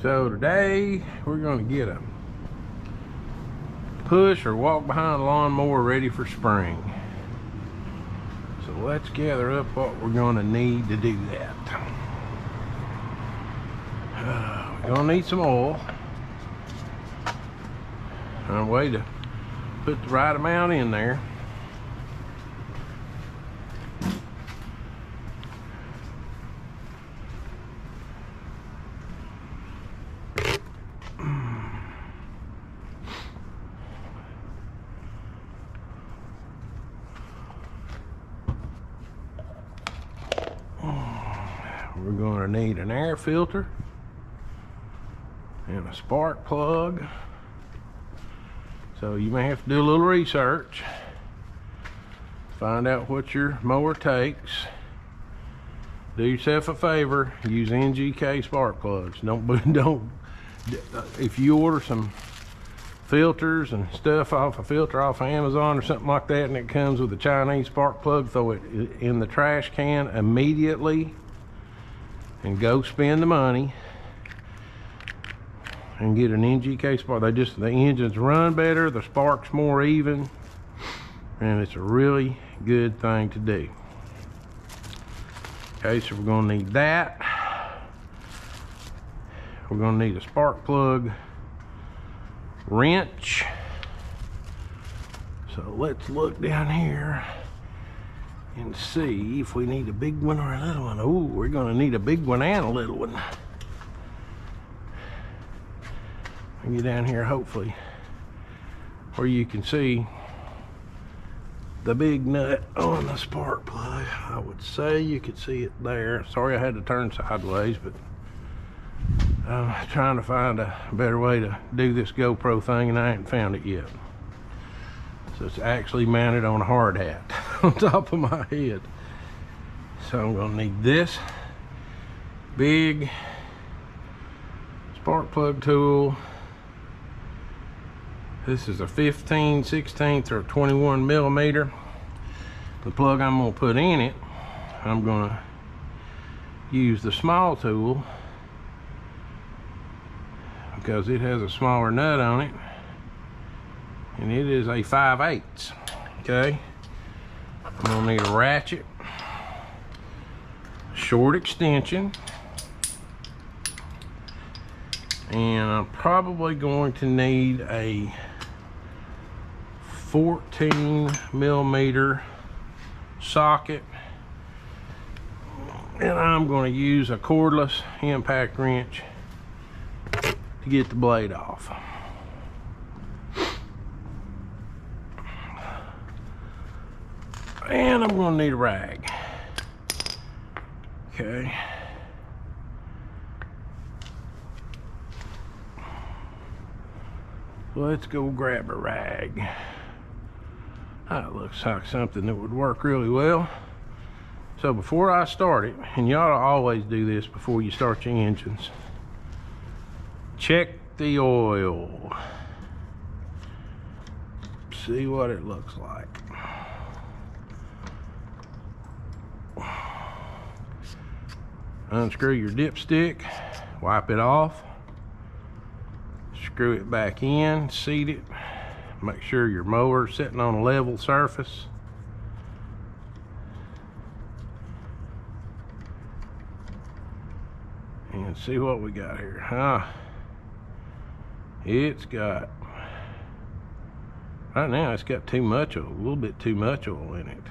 So today we're going to get a push or walk behind lawnmower ready for spring. So let's gather up what we're going to need to do that. We're going to need some oil. And a way to put the right amount in there. We're going to need an air filter and a spark plug. So you may have to do a little research, find out what your mower takes. Do yourself a favor, use NGK spark plugs. Don't if you order some filters and stuff off a filter off of Amazon or something like that and it comes with a Chinese spark plug, throw it in the trash can immediately and go spend the money and get an NGK spark. The engines run better, the spark's more even, and it's a really good thing to do. Okay, so we're going to need that. We're going to need a spark plug wrench. So let's look down here and see if we need a big one or a little one. Oh, we're going to need a big one and a little one. I'll get down here hopefully where you can see the big nut on the spark plug. I would say you could see it there. Sorry I had to turn sideways, but I'm trying to find a better way to do this GoPro thing and I ain't found it yet. So it's actually mounted on a hard hat on top of my head. So I'm gonna need this big spark plug tool. This is a 15, 16th, or 21 millimeter. The plug I'm gonna put in it, I'm gonna use the small tool because it has a smaller nut on it. And it is a 5/8, okay? I'm gonna need a ratchet, a short extension, and I'm probably going to need a 14 millimeter socket, and I'm going to use a cordless impact wrench to get the blade off. And I'm going to need a rag. Okay. Let's go grab a rag. That looks like something that would work really well. So before I start it, and you ought to always do this before you start your engines, check the oil. See what it looks like. Unscrew your dipstick, wipe it off, screw it back in, seat it, make sure your mower is sitting on a level surface. And see what we got here. It's got, right now it's got too much oil, a little bit too much oil in it.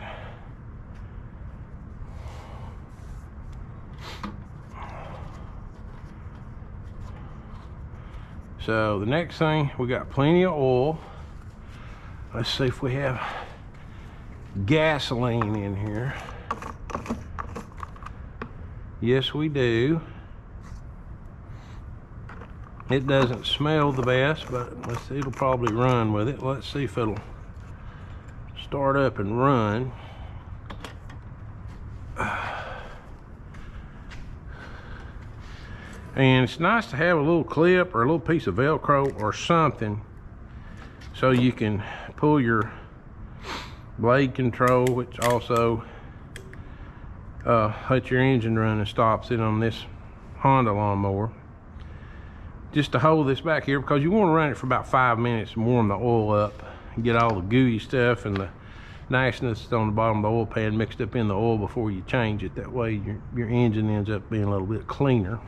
So the next thing, we got plenty of oil. Let's see if we have gasoline in here. Yes, we do. It doesn't smell the best, but let's see, it'll probably run with it. Let's see if it'll start up and run. And it's nice to have a little clip or a little piece of Velcro or something so you can pull your blade control, which also lets your engine run and stops it on this Honda lawnmower. just to hold this back here, because you want to run it for about 5 minutes and warm the oil up and get all the gooey stuff and the nastiness on the bottom of the oil pan mixed up in the oil before you change it. That way your engine ends up being a little bit cleaner.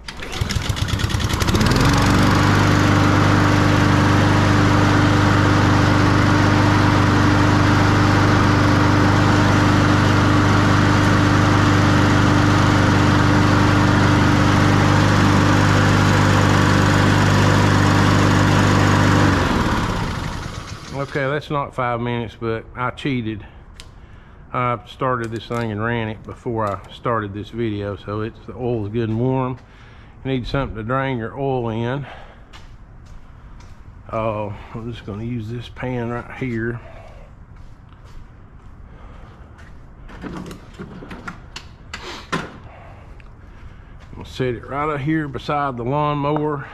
Okay, that's not 5 minutes, but I cheated. I started this thing and ran it before I started this video, so the oil is good and warm. You need something to drain your oil in. I'm just going to use this pan right here. I'm going to set it right up here beside the lawnmower.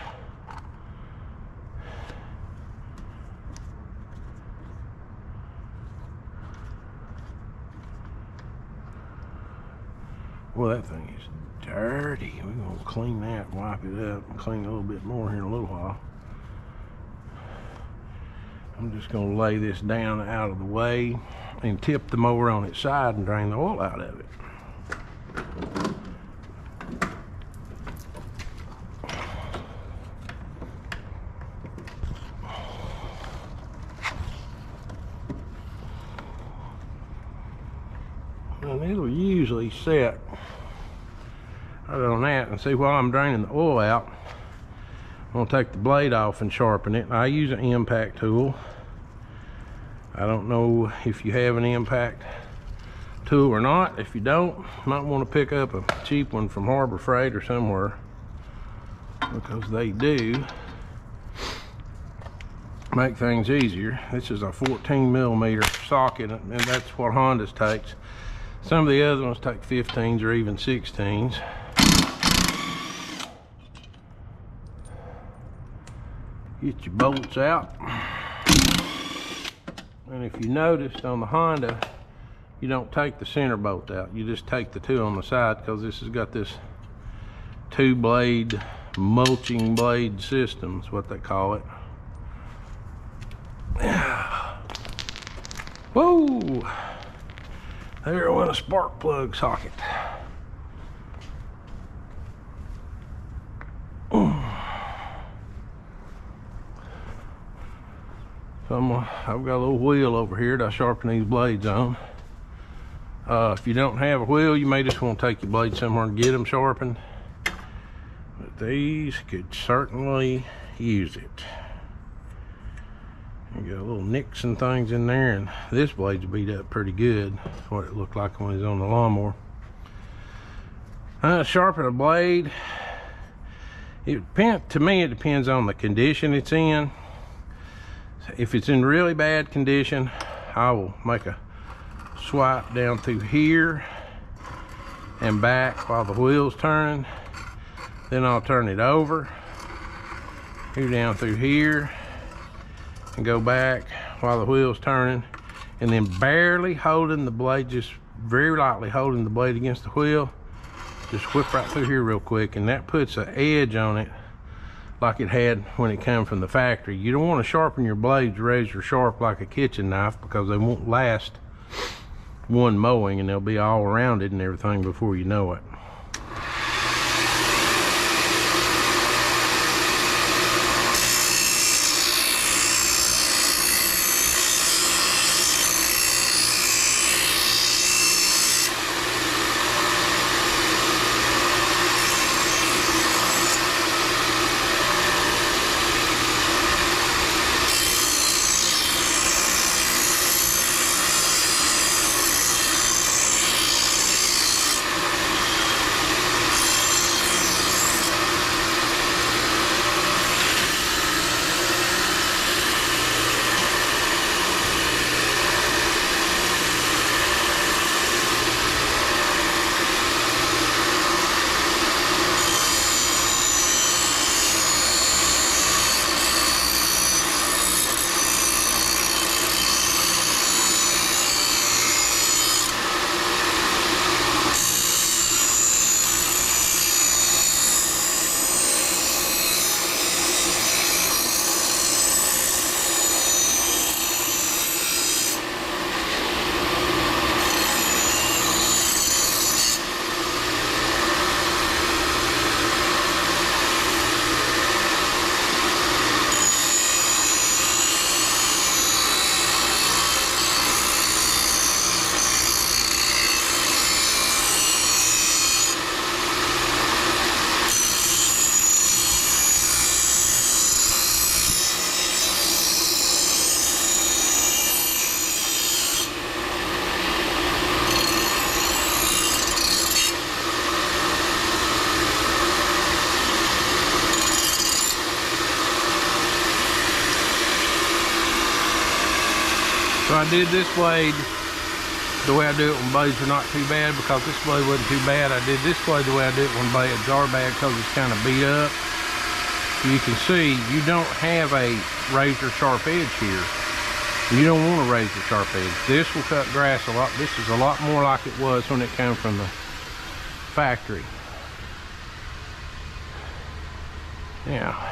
Well, that thing is dirty. We're going to clean that, wipe it up, and clean a little bit more here in a little while. I'm just going to lay this down out of the way and tip the mower on its side and drain the oil out of it. And it'll usually set right on that. And see, while I'm draining the oil out, I'm going to take the blade off and sharpen it. I use an impact tool. I don't know if you have an impact tool or not. If you don't, you might want to pick up a cheap one from Harbor Freight or somewhere, because they do make things easier. This is a 14mm socket, and that's what Honda's takes. Some of the other ones take 15s or even 16s. Get your bolts out. And if you noticed on the Honda, you don't take the center bolt out. You just take the two on the side, because this has got this 2-blade mulching blade system is what they call it. Whoa! There went a spark plug socket. So I've got a little wheel over here that I sharpen these blades on. If you don't have a wheel, you may just want to take your blades somewhere and get them sharpened. But these could certainly use it. You got little nicks and things in there, and this blade's beat up pretty good. That's what it looked like when it was on the lawnmower. Sharpen a blade. To me, it depends on the condition it's in. If it's in really bad condition, I will make a swipe down through here and back while the wheel's turning. Then I'll turn it over, go down through here, and go back while the wheel's turning, and then barely holding the blade, just very lightly holding the blade against the wheel, just whip right through here real quick, and that puts an edge on it like it had when it came from the factory. You don't want to sharpen your blades razor sharp like a kitchen knife, because they won't last one mowing, and they'll be all rounded and everything before you know it. I did this blade the way I do it when blades are not too bad, because this blade wasn't too bad. I did this blade the way I do it when blades are bad, because it's kind of beat up. You can see you don't have a razor sharp edge here. You don't want a razor sharp edge. This will cut grass a lot. This is a lot more like it was when it came from the factory. Now,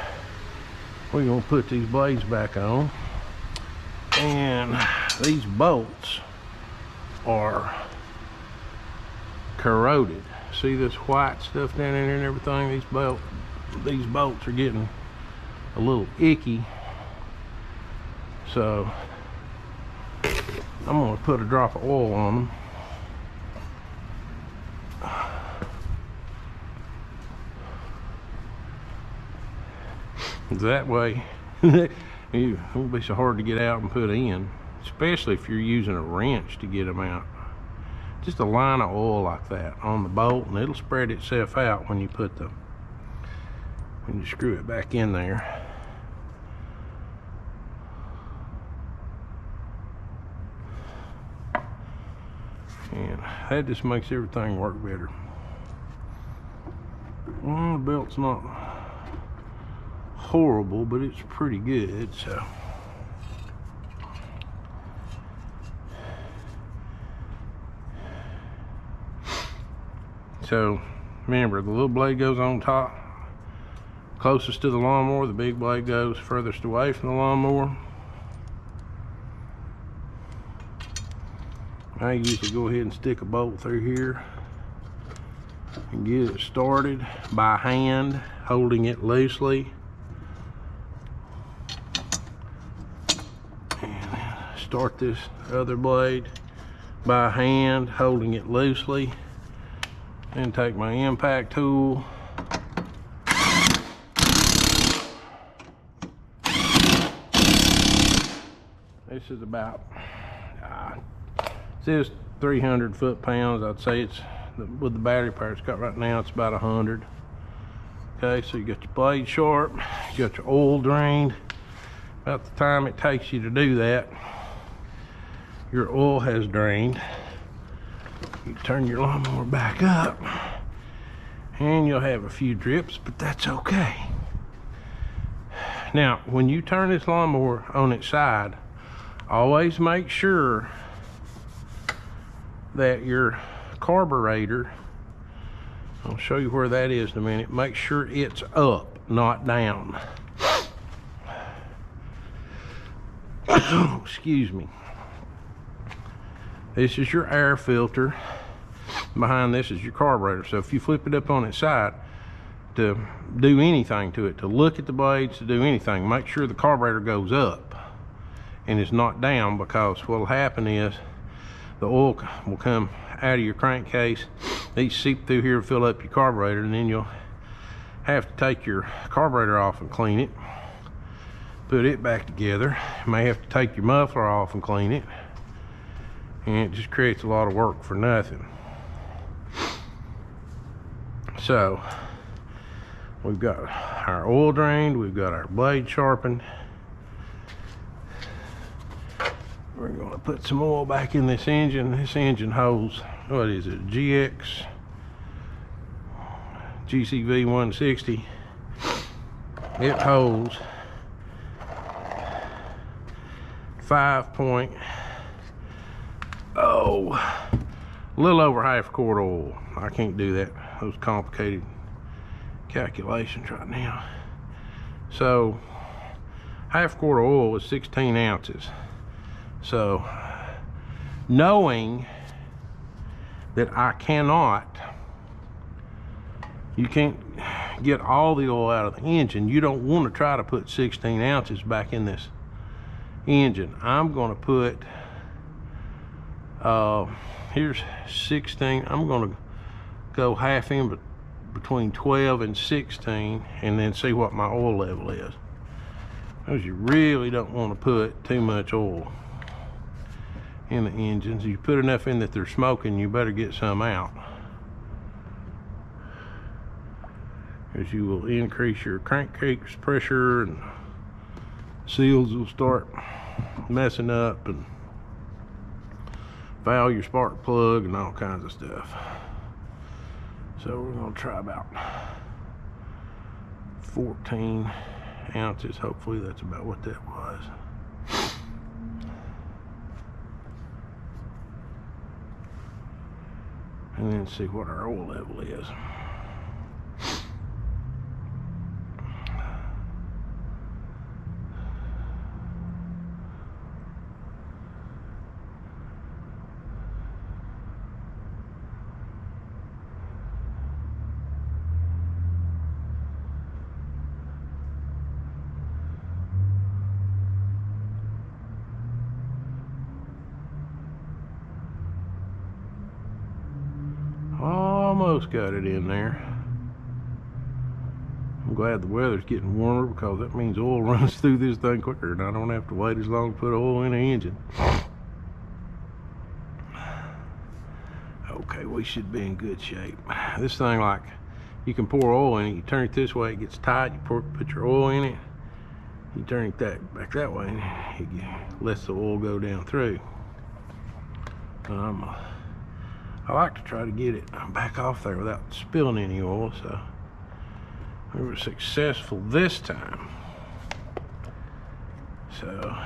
we're gonna put these blades back on, and these bolts are corroded. See this white stuff down in there and everything? These bolts are getting a little icky. So I'm gonna put a drop of oil on them. That way it won't be so hard to get out and put in, especially if you're using a wrench to get them out. Just a line of oil like that on the bolt, and it'll spread itself out when you screw it back in there. And that just makes everything work better. Well, the belt's not horrible, but it's pretty good. So remember, the little blade goes on top, closest to the lawnmower. The big blade goes furthest away from the lawnmower. I usually go ahead and stick a bolt through here and get it started by hand, holding it loosely. And start this other blade by hand, holding it loosely. Then take my impact tool. This is about, it says 300 foot-pounds. I'd say it's, with the battery power it's got right now, it's about 100. Okay, so you got your blade sharp, you got your oil drained. About the time it takes you to do that, your oil has drained. You turn your lawnmower back up and you'll have a few drips, but that's okay. Now, when you turn this lawnmower on its side, always make sure that your carburetor, I'll show you where that is in a minute, make sure it's up, not down. Excuse me. This is your air filter. Behind this is your carburetor. So if you flip it up on its side, to do anything to it, to look at the blades, to do anything, make sure the carburetor goes up and it's not down, because what'll happen is the oil will come out of your crankcase, these seep through here and fill up your carburetor, and then you'll have to take your carburetor off and clean it, put it back together. You may have to take your muffler off and clean it, and it just creates a lot of work for nothing. So we've got our oil drained, we've got our blade sharpened. We're going to put some oil back in this engine. This engine holds, what is it, GCV 160. It holds 5.0, a little over half quart oil. I can't do that, those complicated calculations right now. So half quart of oil is 16 ounces. So knowing that you can't get all the oil out of the engine, you don't want to try to put 16 ounces back in this engine. I'm going to put, here's 16. I'm going to go half in between 12 and 16 and then see what my oil level is, because you really don't want to put too much oil in the engines. You put enough in that they're smoking, you better get some out, because you will increase your crankcase pressure and seals will start messing up. And foul your spark plug and all kinds of stuff. So we're gonna try about 14 ounces. Hopefully that's about what that was. And then see what our oil level is. Almost got it in there. I'm glad the weather's getting warmer because that means oil runs through this thing quicker and I don't have to wait as long to put oil in the engine. Okay, we should be in good shape. This thing, like, you can pour oil in it, you turn it this way, it gets tight, you put your oil in it, you turn it back that way, and it lets the oil go down through. I like to try to get it back off there without spilling any oil, so we were successful this time. So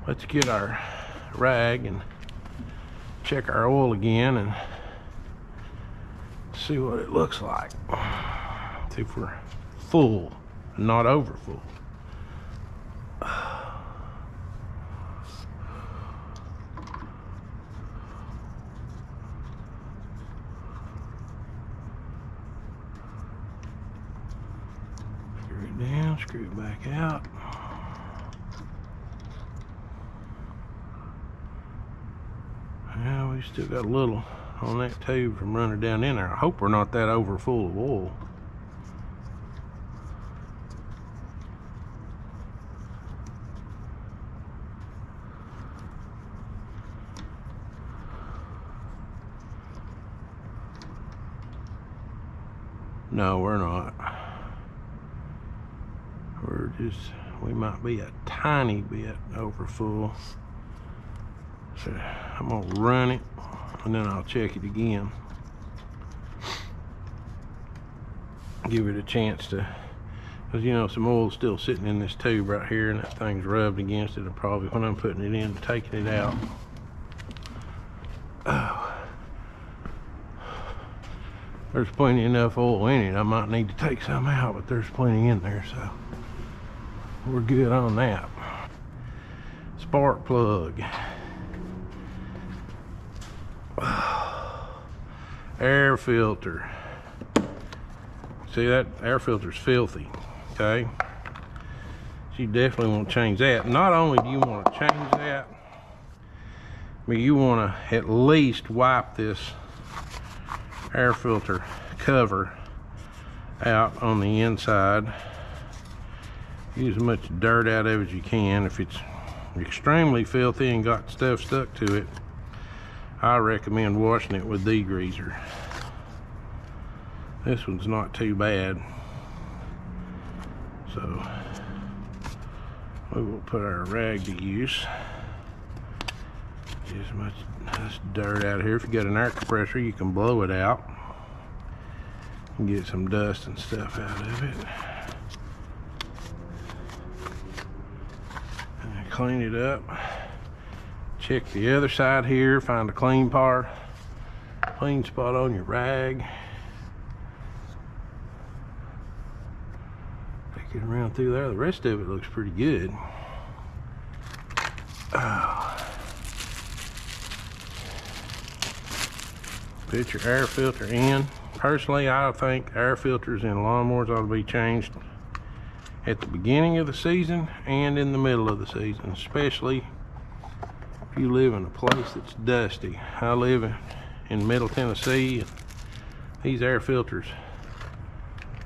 let's get our rag and check our oil again and see what it looks like. See if we're full, not over full. Down, screw it back out. Well, we still got a little on that tube from running down in there. I hope we're not that over full of oil. No, we're not. We might be a tiny bit over full. So I'm gonna run it and then I'll check it again. Give it a chance to, because you know some oil's still sitting in this tube right here and that thing's rubbed against it, and probably when I'm putting it in and taking it out. Oh. There's plenty enough oil in it. I might need to take some out, but there's plenty in there, so we're good on that. Spark plug. Air filter. See, that air filter's filthy, okay? So you definitely want to change that. Not only do you want to change that, but you want to at least wipe this air filter cover out on the inside. Use as much dirt out of it as you can. If it's extremely filthy and got stuff stuck to it, I recommend washing it with degreaser. This one's not too bad. So we will put our rag to use. Get as much dirt out of here. If you got an air compressor, you can blow it out and get some dust and stuff out of it. And clean it up. Check the other side here, find a clean part, clean spot on your rag. Take it around through there. The rest of it looks pretty good. Put your air filter in. Personally, I think air filters in lawnmowers ought to be changed at the beginning of the season and in the middle of the season, especially if you live in a place that's dusty. I live in Middle Tennessee, and these air filters,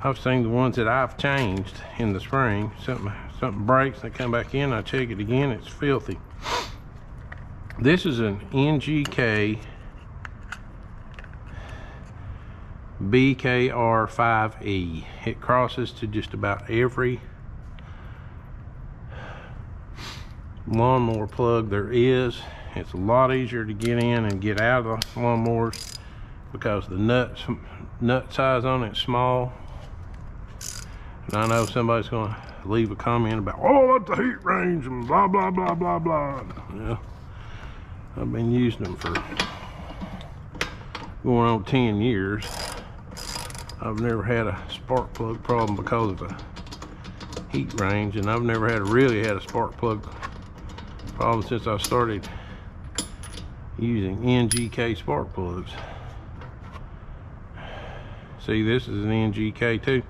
I've seen the ones that I've changed in the spring. Something breaks, they come back in, I check it again, it's filthy. This is an NGK BKR5E. It crosses to just about every lawnmower plug there is It's a lot easier to get in and get out of the lawnmowers because the nut size on it's small. And I know somebody's going to leave a comment about, oh, that's the heat range and blah, blah, blah, blah, blah. Yeah, I've been using them for going on 10 years. I've never had a spark plug problem because of the heat range, and I've never really had a spark plug problem since I started using NGK spark plugs. See, this is an NGK too.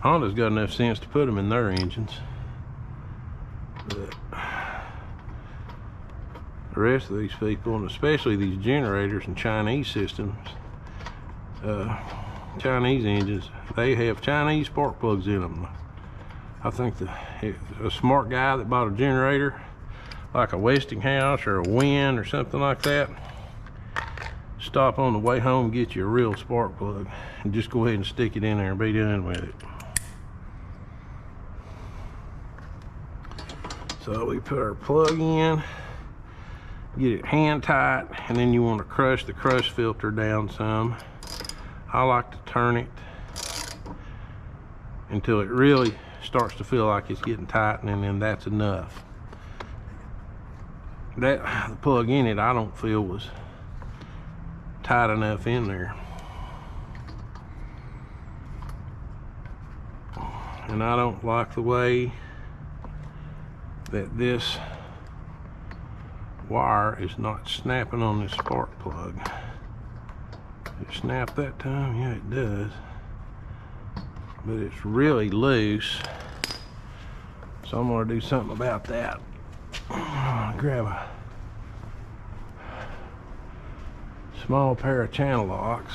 Honda's got enough sense to put them in their engines, but the rest of these people, and especially these generators and Chinese systems, Chinese engines, they have Chinese spark plugs in them. I think a smart guy that bought a generator like a Westinghouse or a Win or something like that, stop on the way home, get you a real spark plug and just go ahead and stick it in there and be done with it. So we put our plug in, get it hand tight, and then you want to crush the crush filter down some. I like to turn it until it really starts to feel like it's getting tight, and then that's enough. The plug in it, I don't feel was tight enough in there. And I don't like the way that this wire is not snapping on this spark plug. Did it snap that time? Yeah, it does. But it's really loose. So I'm gonna do something about that. I'm gonna grab a small pair of channel locks.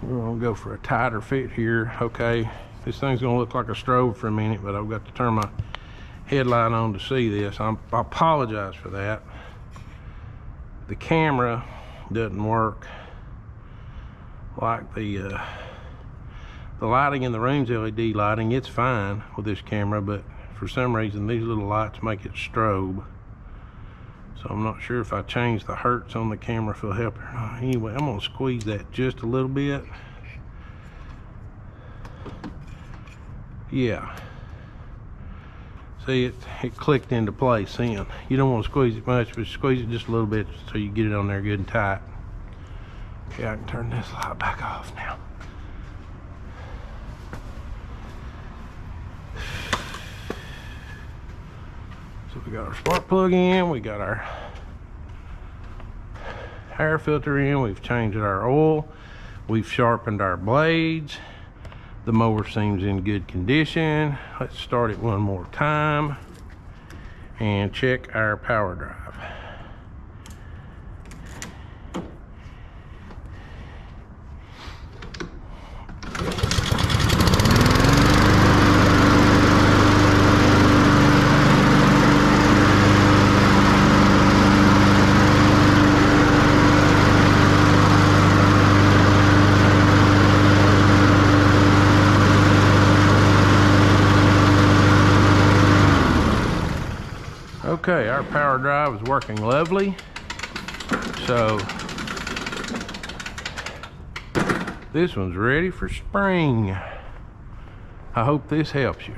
We're gonna go for a tighter fit here. Okay, this thing's gonna look like a strobe for a minute, but I've got to turn my headlight on to see this. I apologize for that. The camera doesn't work like the lighting in the room's LED lighting. It's fine with this camera, but for some reason these little lights make it strobe. So I'm not sure if I change the hertz on the camera if it'll help or not. Anyway, I'm gonna squeeze that just a little bit. Yeah. See, it clicked into place then. You don't want to squeeze it much, but squeeze it just a little bit so you get it on there good and tight. Okay, I can turn this light back off now. So we got our spark plug in, we got our air filter in, we've changed our oil, we've sharpened our blades. The mower seems in good condition. Let's start it one more time and check our power drive. Okay, our power drive is working lovely. So this one's ready for spring. I hope this helps you.